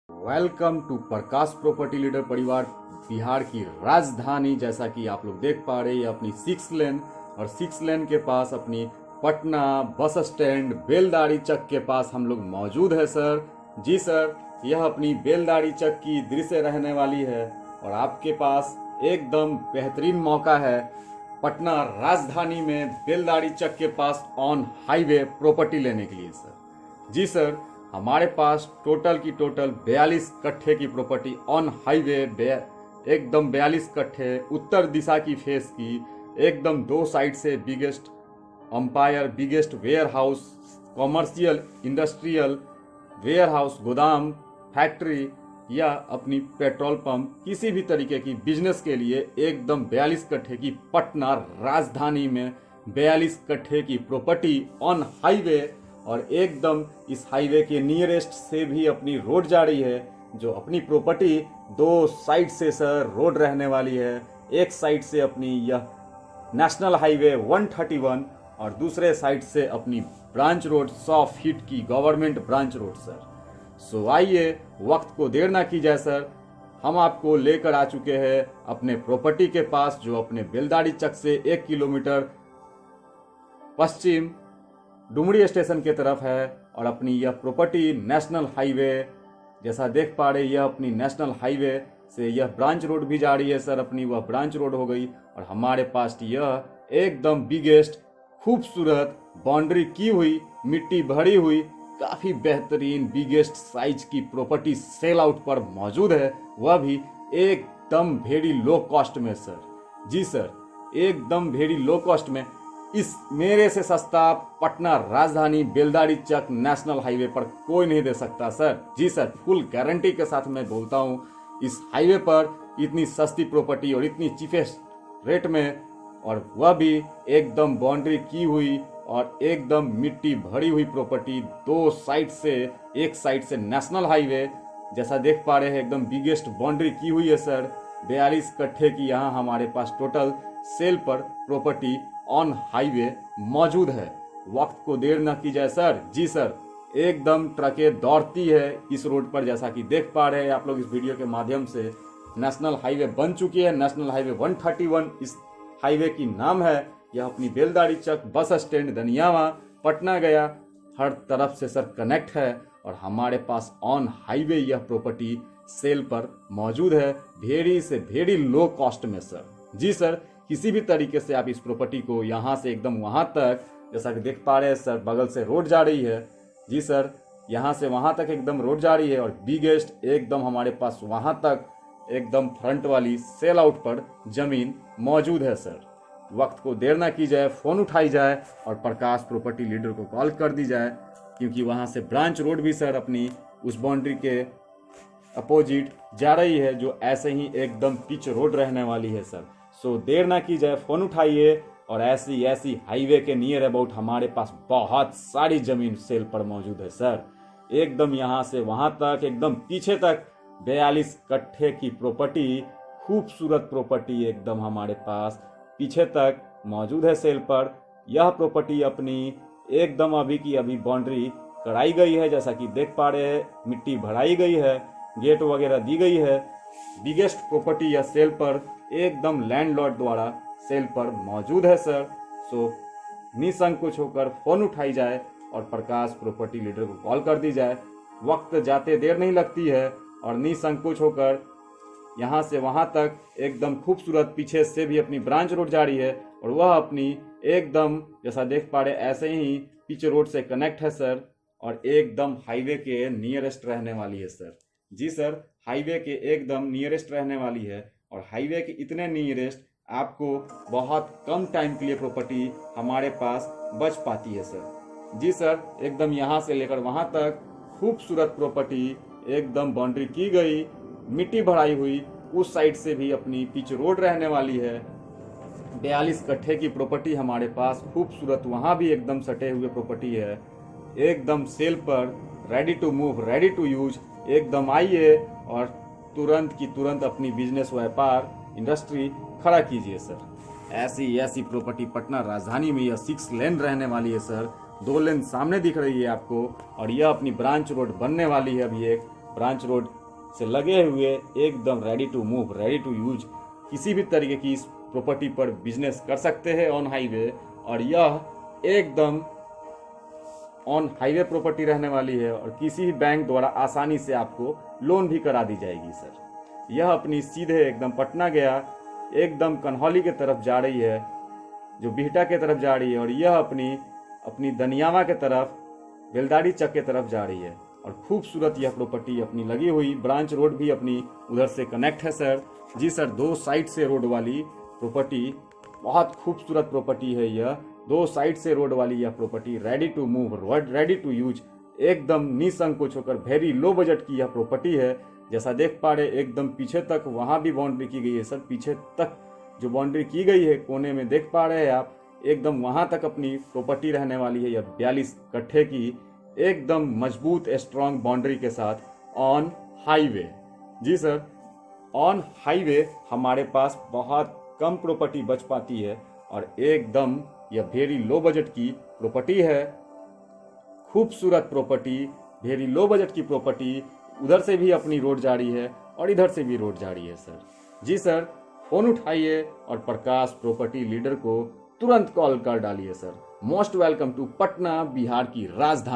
Welcome to Prakash property leader परिवार। बिहार की राजधानी, जैसा कि आप लोग देख पा रहे हैं, अपनी 6 लेन और 6 लेन के पास अपनी पटना बस स्टैंड बेलदारी चक के पास हम लोग मौजूद है सर। जी सर, यह अपनी बेलदारी चक की दृश्य रहने वाली है और आपके पास एकदम बेहतरीन मौका है पटना राजधानी में बेलदारी चक के पास ऑन हाईवे प्रॉपर्टी लेने के लिए सर। जी सर, हमारे पास टोटल की टोटल 42 कट्ठे की प्रॉपर्टी ऑन हाईवे एकदम 42 कट्ठे उत्तर दिशा की फेस की, एकदम 2 साइड से biggest empire, biggest warehouse, commercial industrial warehouse, गोदाम, फैक्ट्री या अपनी पेट्रोल पंप, किसी भी तरीके की बिजनेस के लिए एकदम 42 कट्ठे की पटना राजधानी में 42 कट्ठे की प्रॉपर्टी ऑन हाईवे। और एकदम इस हाईवे के नियरेस्ट से भी अपनी रोड जा रही है, जो अपनी प्रॉपर्टी 2 साइड से सर रोड रहने वाली है। एक साइड से अपनी यह नेशनल हाईवे 131 और दूसरे साइड से अपनी ब्रांच रोड 100 फीट की गवर्नमेंट ब्रांच रोड सर। सो आइए, वक्त को देर ना की जाए सर, हम आपको लेकर आ चुके हैं अपने प्रॉपर्टी के पास, जो अपने बेलदारी चक से 1 किलोमीटर पश्चिम डुमरी स्टेशन के तरफ है। और अपनी यह प्रॉपर्टी नेशनल हाईवे, जैसा देख पा रहे, यह अपनी नेशनल हाईवे से यह ब्रांच रोड भी जा रही है सर, अपनी वह ब्रांच रोड हो गई। और हमारे पास यह एकदम बिगेस्ट खूबसूरत बाउंड्री की हुई, मिट्टी भरी हुई, काफ़ी बेहतरीन बिगेस्ट साइज की प्रॉपर्टी सेल आउट पर मौजूद है, वह भी एकदम वेरी लो कॉस्ट में सर। जी सर, एकदम वेरी लो कॉस्ट में। इस मेरे से सस्ता पटना राजधानी बेलदारी चक नेशनल हाईवे पर कोई नहीं दे सकता सर। जी सर, फुल गारंटी के साथ मैं बोलता हूँ, इस हाईवे पर इतनी सस्ती प्रॉपर्टी और इतनी चीपेस्ट रेट में, और वह भी एकदम बाउंड्री की हुई और एकदम मिट्टी भरी हुई प्रॉपर्टी 2 साइड से, एक साइड से नेशनल हाईवे, जैसा देख पा रहे हैं, एकदम बिगेस्ट बाउंड्री की हुई है सर। 42 कट्ठे की यहाँ हमारे पास टोटल सेल पर प्रॉपर्टी ऑन हाईवे मौजूद है। वक्त को देर न की जाए सर। जी सर, एकदम ट्रकें दौड़ती है इस रोड पर, जैसा कि देख पा रहे हैं आप लोग इस वीडियो के माध्यम से। नेशनल हाईवे बन चुकी है, नेशनल हाईवे 131 इस हाईवे की नाम है। यह अपनी बेलदारी चक बस स्टैंड दनियावा पटना गया हर तरफ से सर कनेक्ट है। और हमारे पास ऑन हाईवे यह प्रॉपर्टी सेल पर मौजूद है, वेरी से वेरी लो कॉस्ट में सर। जी सर, किसी भी तरीके से आप इस प्रॉपर्टी को यहाँ से एकदम वहाँ तक, जैसा कि देख पा रहे हैं सर, बगल से रोड जा रही है। जी सर, यहाँ से वहाँ तक एकदम रोड जा रही है और बिगेस्ट एकदम हमारे पास वहाँ तक एकदम फ्रंट वाली सेल आउट पर जमीन मौजूद है सर। वक्त को देर ना की जाए, फ़ोन उठाई जाए और प्रकाश प्रॉपर्टी लीडर को कॉल कर दी जाए, क्योंकि वहाँ से ब्रांच रोड भी सर अपनी उस बाउंड्री के अपोजिट जा रही है, जो ऐसे ही एकदम पिच रोड रहने वाली है सर। सो देर ना की जाए, फ़ोन उठाइए। और ऐसी हाईवे के नियर अबाउट हमारे पास बहुत सारी ज़मीन सेल पर मौजूद है सर। एकदम यहाँ से वहाँ तक, एकदम पीछे तक 42 कट्ठे की प्रॉपर्टी, खूबसूरत प्रॉपर्टी एकदम हमारे पास पीछे तक मौजूद है सेल पर। यह प्रॉपर्टी अपनी एकदम अभी की अभी बाउंड्री कराई गई है, जैसा कि देख पा रहे हैं, मिट्टी भराई गई है, गेट वगैरह दी गई है। बिगेस्ट प्रॉपर्टी यह सेल पर एकदम लैंडलॉर्ड द्वारा सेल पर मौजूद है सर। सो निसंकोच होकर फ़ोन उठाई जाए और प्रकाश प्रॉपर्टी लीडर को कॉल कर दी जाए। वक्त जाते देर नहीं लगती है और निसंकोच होकर यहाँ से वहाँ तक एकदम खूबसूरत, पीछे से भी अपनी ब्रांच रोड जा रही है और वह अपनी एकदम, जैसा देख पा रहे, ऐसे ही पिच रोड से कनेक्ट है सर और एकदम हाईवे के नियरेस्ट रहने वाली है सर। जी सर, हाईवे के एकदम नियरेस्ट रहने वाली है और हाईवे के इतने नियरेस्ट आपको बहुत कम टाइम के लिए प्रॉपर्टी हमारे पास बच पाती है सर। जी सर, एकदम यहाँ से लेकर वहाँ तक खूबसूरत प्रॉपर्टी, एकदम बाउंड्री की गई, मिट्टी भराई हुई, उस साइड से भी अपनी पिच रोड रहने वाली है। 42 कट्ठे की प्रॉपर्टी हमारे पास खूबसूरत, वहाँ भी एकदम सटे हुए प्रॉपर्टी है, एकदम सेल पर, ready to move, ready to use. एकदम आइए और तुरंत की तुरंत अपनी बिजनेस, व्यापार, इंडस्ट्री खड़ा कीजिए सर। ऐसी प्रॉपर्टी पटना राजधानी में यह 6 लेन रहने वाली है सर। 2 लेन सामने दिख रही है आपको और यह अपनी ब्रांच रोड बनने वाली है अभी एक ब्रांच रोड से लगे हुए, एकदम ready to move, ready to use, किसी भी तरीके की इस प्रॉपर्टी पर बिजनेस कर सकते हैं ऑन हाईवे। और यह एकदम ऑन हाईवे प्रॉपर्टी रहने वाली है और किसी भी बैंक द्वारा आसानी से आपको लोन भी करा दी जाएगी सर। यह अपनी सीधे एकदम पटना गया, एकदम कन्हौली के तरफ जा रही है, जो बिहटा के तरफ जा रही है, और यह अपनी दनियावा के तरफ, बेलदारी चक के तरफ जा रही है। और खूबसूरत यह प्रॉपर्टी अपनी लगी हुई, ब्रांच रोड भी अपनी उधर से कनेक्ट है सर। जी सर, 2 साइड से रोड वाली प्रॉपर्टी, बहुत खूबसूरत प्रॉपर्टी है यह। 2 साइड से रोड वाली यह property, ready to move, ready to use, एकदम निसंकोच होकर वेरी लो बजट की यह प्रॉपर्टी है। जैसा देख पा रहे, एकदम पीछे तक वहाँ भी बाउंड्री की गई है सर। पीछे तक जो बाउंड्री की गई है कोने में देख पा रहे हैं आप, एकदम वहाँ तक अपनी प्रॉपर्टी रहने वाली है। यह 42 कट्ठे की एकदम मजबूत स्ट्रॉन्ग बाउंड्री के साथ ऑन हाईवे। जी सर, ऑन हाईवे हमारे पास बहुत कम प्रॉपर्टी बच पाती है और एकदम यह वेरी लो बजट की प्रॉपर्टी है। खूबसूरत प्रॉपर्टी, वेरी लो बजट की प्रॉपर्टी, उधर से भी अपनी रोड जा रही है और इधर से भी रोड जा रही है सर। जी सर, फोन उठाइए और प्रकाश प्रॉपर्टी लीडर को तुरंत कॉल कर डालिए sir. Most welcome to Patna, Bihar की राजधानी।